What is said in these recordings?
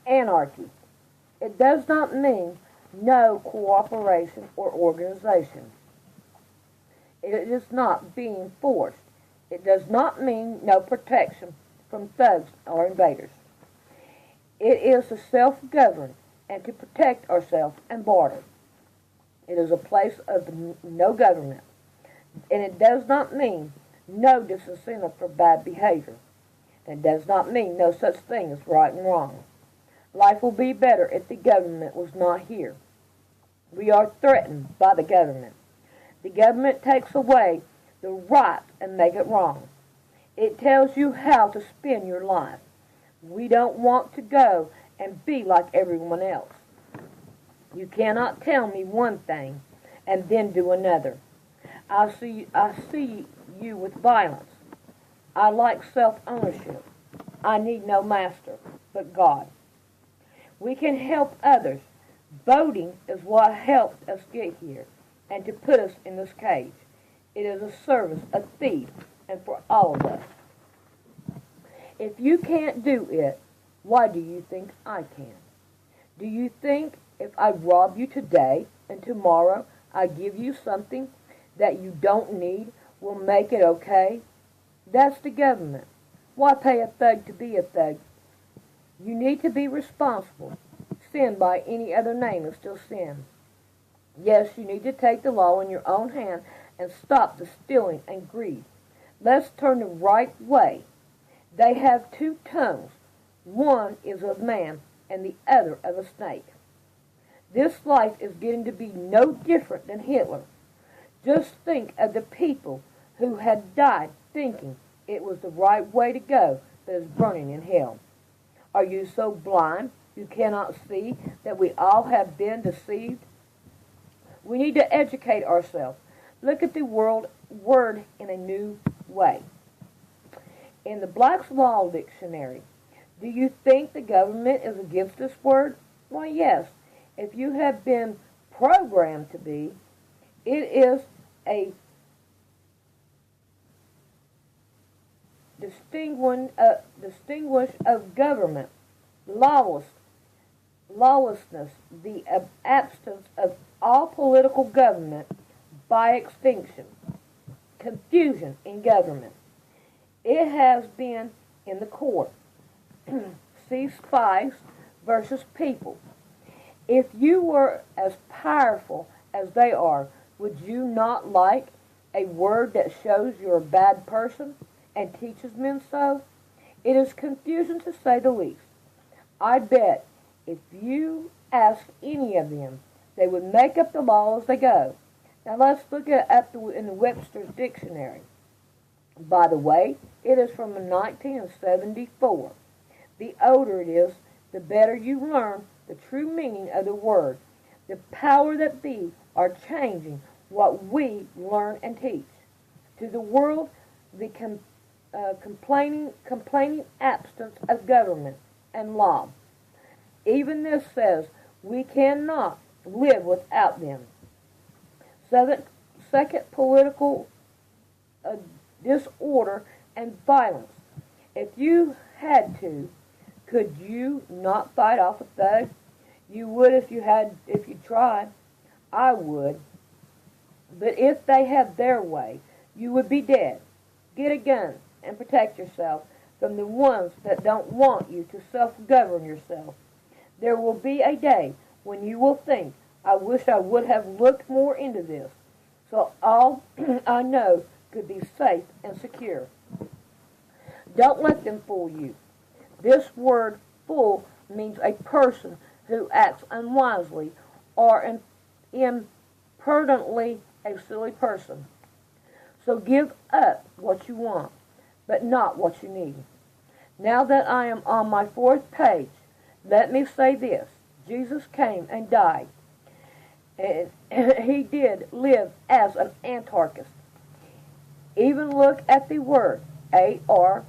Anarchy. It does not mean no cooperation or organization. It is not being forced. It does not mean no protection from thugs or invaders. It is to self-govern and to protect ourselves and border. It is a place of no government. And it does not mean no disincentive for bad behavior. It does not mean no such thing as right and wrong. Life will be better if the government was not here. We are threatened by the government. The government takes away the right and make it wrong. It tells you how to spend your life. We don't want to go and be like everyone else. You cannot tell me one thing and then do another. I see you with violence. I like self-ownership. I need no master but God. We can help others. Voting is what helped us get here and to put us in this cage. It is a service, a thief, and for all of us. If you can't do it, why do you think I can? Do you think if I rob you today and tomorrow I give you something that you don't need will make it okay? That's the government. Why pay a thug to be a thug? You need to be responsible. Sin by any other name is still sin. Yes, you need to take the law in your own hand and stop the stealing and greed. Let's turn the right way. They have two tongues. One is of man and the other of a snake. This life is getting to be no different than Hitler. Just think of the people who had died thinking it was the right way to go that is burning in hell. Are you so blind you cannot see that we all have been deceived? We need to educate ourselves. Look at the word in a new way. In the Black's Law Dictionary, do you think the government is against this word? Why, yes. If you have been programmed to be, it is a distinguish of government, lawlessness, the absence of all political government by extinction, confusion in government. It has been in the court. See spies versus people. If you were as powerful as they are, would you not like a word that shows you're a bad person and teaches men so? It is confusion to say the least. I bet if you ask any of them, they would make up the law as they go. Now let's look in the Webster's Dictionary. By the way, it is from 1974. The older it is, the better you learn the true meaning of the word. The power that be are changing what we learn and teach. To the world, the complaining absence of government and law. Even this says we cannot live without them. Second, political disorder and violence. If you had to, could you not fight off a thug? You would if you tried. I would. But if they have their way, you would be dead. Get a gun and protect yourself from the ones that don't want you to self-govern yourself. There will be a day when you will think, I wish I would have looked more into this, so all I know could be safe and secure. Don't let them fool you. This word fool means a person who acts unwisely or imprudently, a silly person. So give up what you want, but not what you need. Now that I am on my 4th page, let me say this. Jesus came and died. And he did live as an anarchist. Even look at the word A-R-C-H-I-S-T.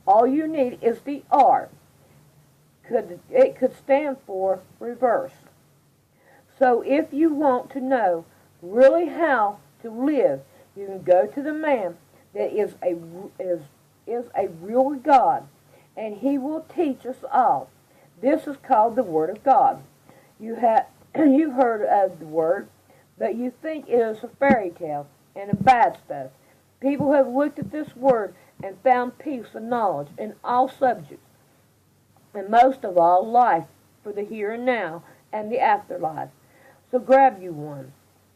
All you need is the R. It could stand for reverse. So if you want to know really how to live, you can go to the man that is is a real God, and He will teach us all. This is called the Word of God. You've heard of the Word, but you think it is a fairy tale and a bad stuff. People have looked at this Word and found peace and knowledge in all subjects, and most of all, life for the here and now and the afterlife. So grab you one.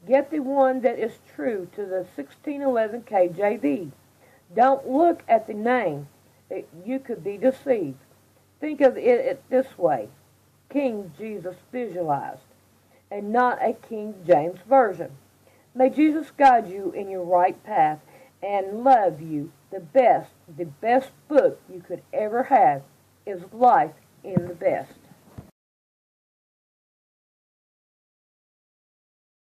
Get the one that is true to the 1611 KJV. Don't look at the name. You could be deceived. Think of it this way. King Jesus visualized, and not a King James Version. May Jesus guide you in your right path and love you. The best book you could ever have is Life in the Best.